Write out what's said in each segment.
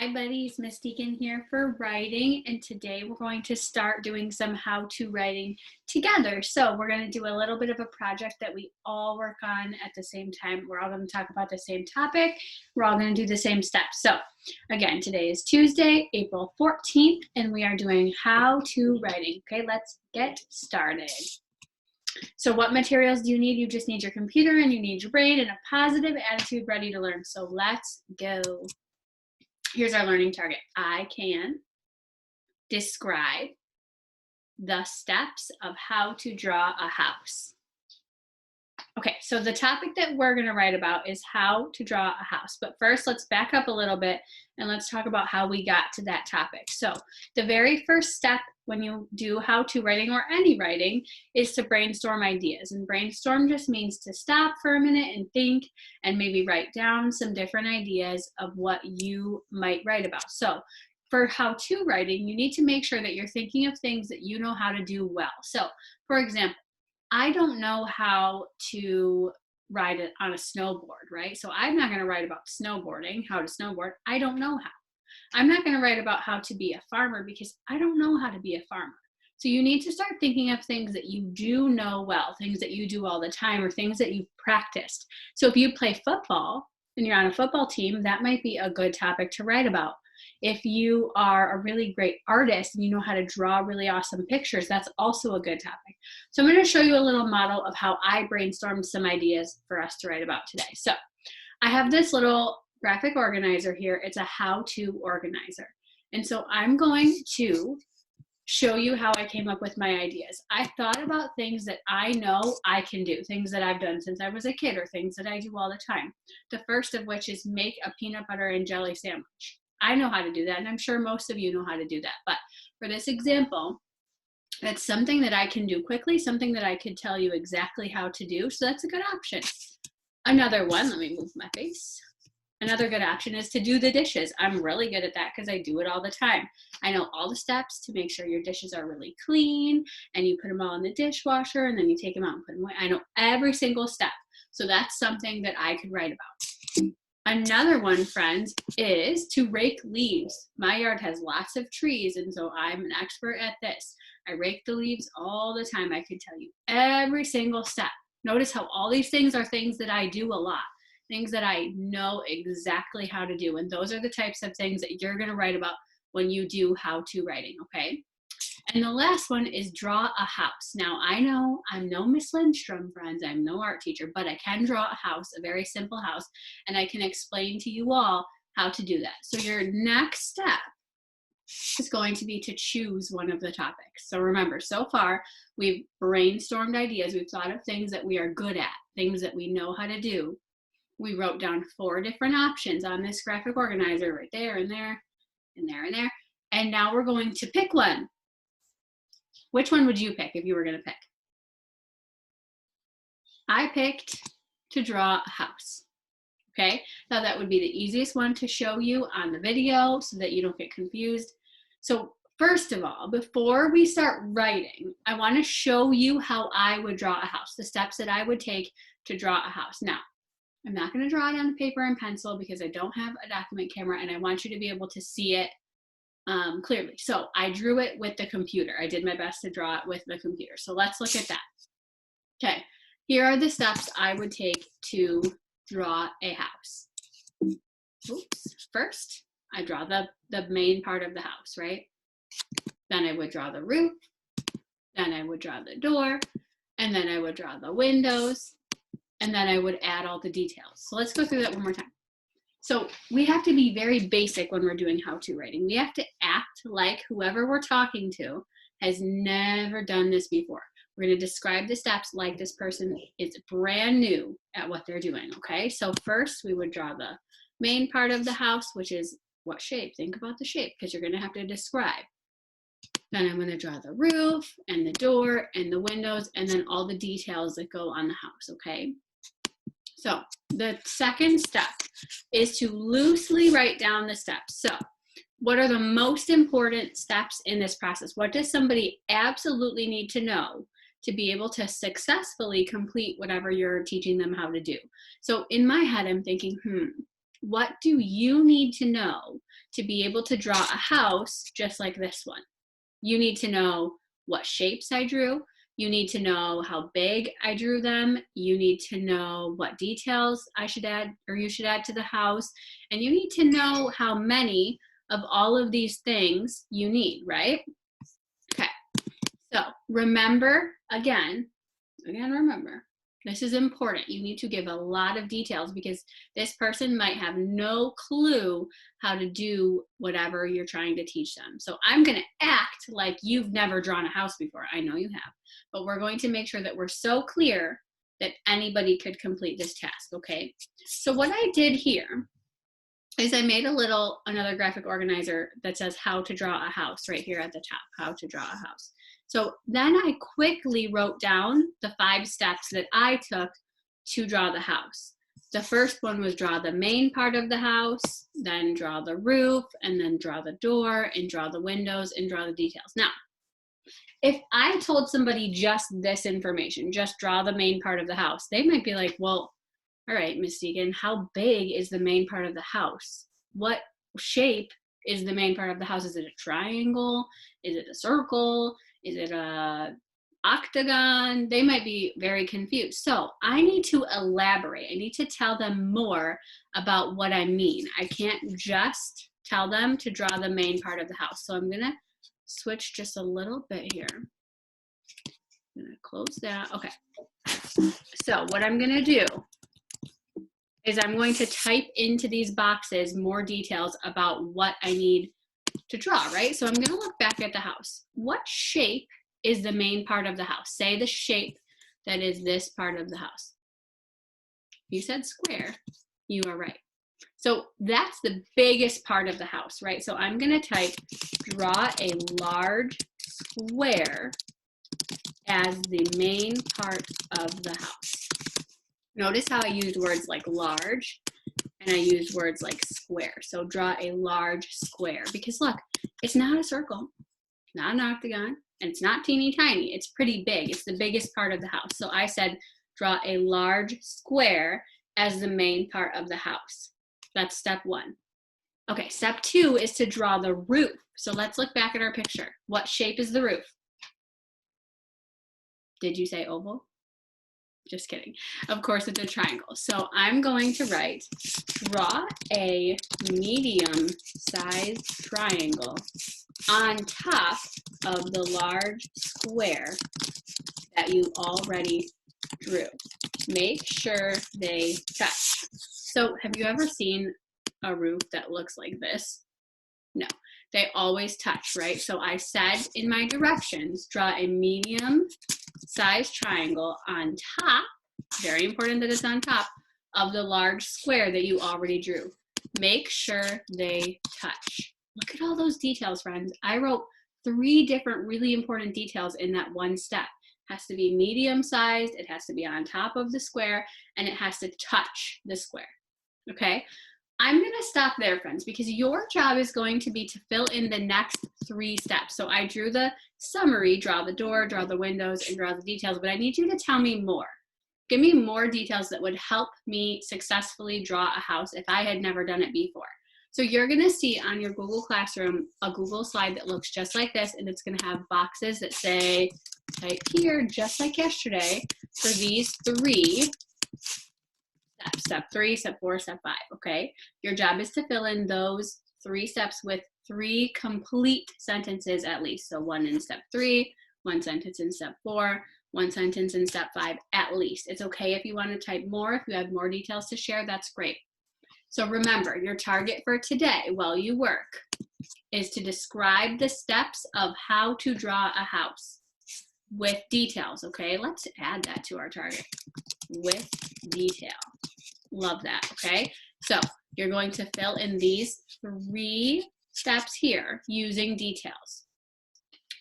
Hi buddies, Miss Deacon here for writing, and today we're going to start doing some how-to writing together. So we're going to do a little bit of a project that we all work on at the same time. We're all going to talk about the same topic. We're all going to do the same steps. So again, today is Tuesday, April 14th, and we are doing how-to writing. Okay, let's get started. So what materials do you need? You just need your computer and you need your brain and a positive attitude ready to learn. So let's go. Here's our learning target. I can describe the steps of how to draw a house. Okay, so the topic that we're going to write about is how to draw a house. But first, let's back up a little bit and let's talk about how we got to that topic. So the very first step when you do how-to writing or any writing is to brainstorm ideas. And brainstorm just means to stop for a minute and think and maybe write down some different ideas of what you might write about. So for how-to writing, you need to make sure that you're thinking of things that you know how to do well. So for example, I don't know how to ride it on a snowboard, right? So I'm not going to write about snowboarding, how to snowboard. I don't know how. I'm not going to write about how to be a farmer because I don't know how to be a farmer. So you need to start thinking of things that you do know well, things that you do all the time, or things that you've practiced. So if you play football and you're on a football team, that might be a good topic to write about. If you are a really great artist and you know how to draw really awesome pictures, that's also a good topic. So I'm going to show you a little model of how I brainstormed some ideas for us to write about today. So I have this little graphic organizer here. It's a how-to organizer. And so I'm going to show you how I came up with my ideas. I thought about things that I know I can do, things that I've done since I was a kid, or things that I do all the time. The first of which is make a peanut butter and jelly sandwich. I know how to do that, and I'm sure most of you know how to do that. But for this example, that's something that I can do quickly, something that I could tell you exactly how to do. So that's a good option. Another one, let me move my face. Another good option is to do the dishes. I'm really good at that because I do it all the time. I know all the steps to make sure your dishes are really clean, and you put them all in the dishwasher and then you take them out and put them away. I know every single step. So that's something that I could write about. Another one, friends, is to rake leaves. My yard has lots of trees, and so I'm an expert at this. I rake the leaves all the time. I could tell you every single step. Notice how all these things are things that I do a lot, things that I know exactly how to do. And those are the types of things that you're going to write about when you do how-to writing, okay? And the last one is draw a house. Now, I know I'm no Miss Lindstrom, friends. I'm no art teacher, but I can draw a house, a very simple house, and I can explain to you all how to do that. So your next step is going to be to choose one of the topics. So remember, so far, we've brainstormed ideas. We've thought of things that we are good at, things that we know how to do. We wrote down 4 different options on this graphic organizer right there and there and there and there. And now we're going to pick one. Which one would you pick if you were going to pick? I picked to draw a house. Okay, now that would be the easiest one to show you on the video so that you don't get confused. So first of all, before we start writing, I want to show you how I would draw a house, the steps that I would take to draw a house. Now, I'm not going to draw it on the paper and pencil because I don't have a document camera, and I want you to be able to see it clearly. So I drew it with the computer. I did my best to draw it with the computer. So let's look at that. Okay, here are the steps I would take to draw a house. Oops. First, I draw the main part of the house, right? Then I would draw the roof. Then I would draw the door. And then I would draw the windows. And then I would add all the details. So let's go through that one more time. So we have to be very basic when we're doing how-to writing. We have to act like whoever we're talking to has never done this before. We're going to describe the steps like this person is brand new at what they're doing, okay? So first we would draw the main part of the house, which is what shape? Think about the shape because you're going to have to describe. Then I'm going to draw the roof and the door and the windows and then all the details that go on the house, okay? So the second step is to loosely write down the steps. So what are the most important steps in this process? What does somebody absolutely need to know to be able to successfully complete whatever you're teaching them how to do? So in my head, I'm thinking, What do you need to know to be able to draw a house just like this one? You need to know what shapes I drew. You need to know how big I drew them. You need to know what details I should add or you should add to the house. And you need to know how many of all of these things you need, right? Okay, so remember, again, remember, this is important. You need to give a lot of details because this person might have no clue how to do whatever you're trying to teach them. So I'm going to act like you've never drawn a house before. I know you have, but we're going to make sure that we're so clear that anybody could complete this task, okay? So what I did here is I made another graphic organizer that says how to draw a house right here at the top, how to draw a house. So then I quickly wrote down the 5 steps that I took to draw the house. The first one was draw the main part of the house, then draw the roof, and then draw the door, and draw the windows, and draw the details. Now, if I told somebody just this information, just draw the main part of the house, they might be like, well, all right, Miss Deacon, how big is the main part of the house? What shape is the main part of the house? Is it a triangle? Is it a circle? Is it a octagon? They might be very confused. So I need to elaborate. I need to tell them more about what I mean. I can't just tell them to draw the main part of the house. So I'm gonna switch just a little bit here. I'm gonna close that. Okay. So what I'm gonna do is I'm going to type into these boxes more details about what I need to draw, right? So I'm gonna look back at the house. What shape is the main part of the house? Say the shape that is this part of the house. You said square, you are right. So that's the biggest part of the house, right? So I'm gonna type, draw a large square as the main part of the house. Notice how I used words like large and I used words like square. So draw a large square because look, it's not a circle, not an octagon, and it's not teeny tiny. It's pretty big. It's the biggest part of the house. So I said, draw a large square as the main part of the house. That's step 1. Okay, step 2 is to draw the roof. So let's look back at our picture. What shape is the roof? Did you say oval? Just kidding. Of course, it's a triangle. So I'm going to write, draw a medium-sized triangle on top of the large square that you already drew. Make sure they touch. So have you ever seen a roof that looks like this? No, they always touch, right? So I said in my directions, draw a medium-sized triangle on top, very important that it's on top, of the large square that you already drew. Make sure they touch. Look at all those details, friends. I wrote 3 different really important details in that one step. It has to be medium-sized, it has to be on top of the square, and it has to touch the square, okay? I'm gonna stop there, friends, because your job is going to be to fill in the next 3 steps. So I drew the summary, draw the door, draw the windows, and draw the details, but I need you to tell me more. Give me more details that would help me successfully draw a house if I had never done it before. So you're gonna see on your Google Classroom a Google slide that looks just like this, and it's gonna have boxes that say, type here, just like yesterday, for these 3 steps, step 3, step 4, step 5, okay? Your job is to fill in those 3 steps with 3 complete sentences at least. So 1 in step 3, 1 sentence in step 4, 1 sentence in step 5 at least. It's okay if you want to type more, if you have more details to share, that's great. So remember, your target for today while you work is to describe the steps of how to draw a house with details, okay? Let's add that to our target, with detail. Love that, okay? So you're going to fill in these 3 steps here using details.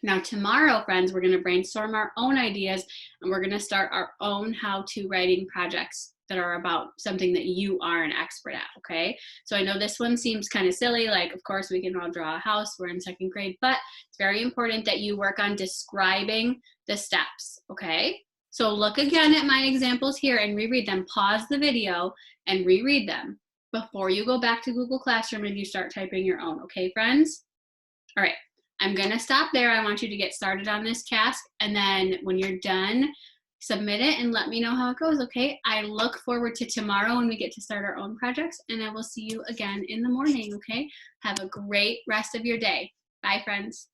Now tomorrow, friends, we're gonna brainstorm our own ideas and we're gonna start our own how-to writing projects that are about something that you are an expert at, okay? So I know this one seems kind of silly, like of course we can all draw a house, we're in 2nd grade, but it's very important that you work on describing the steps, okay? So look again at my examples here and reread them. Pause the video and reread them. before you go back to Google Classroom and you start typing your own, okay, friends? All right, I'm gonna stop there. I want you to get started on this task, and then when you're done, submit it and let me know how it goes, okay? I look forward to tomorrow when we get to start our own projects, and I will see you again in the morning, okay? Have a great rest of your day. Bye, friends.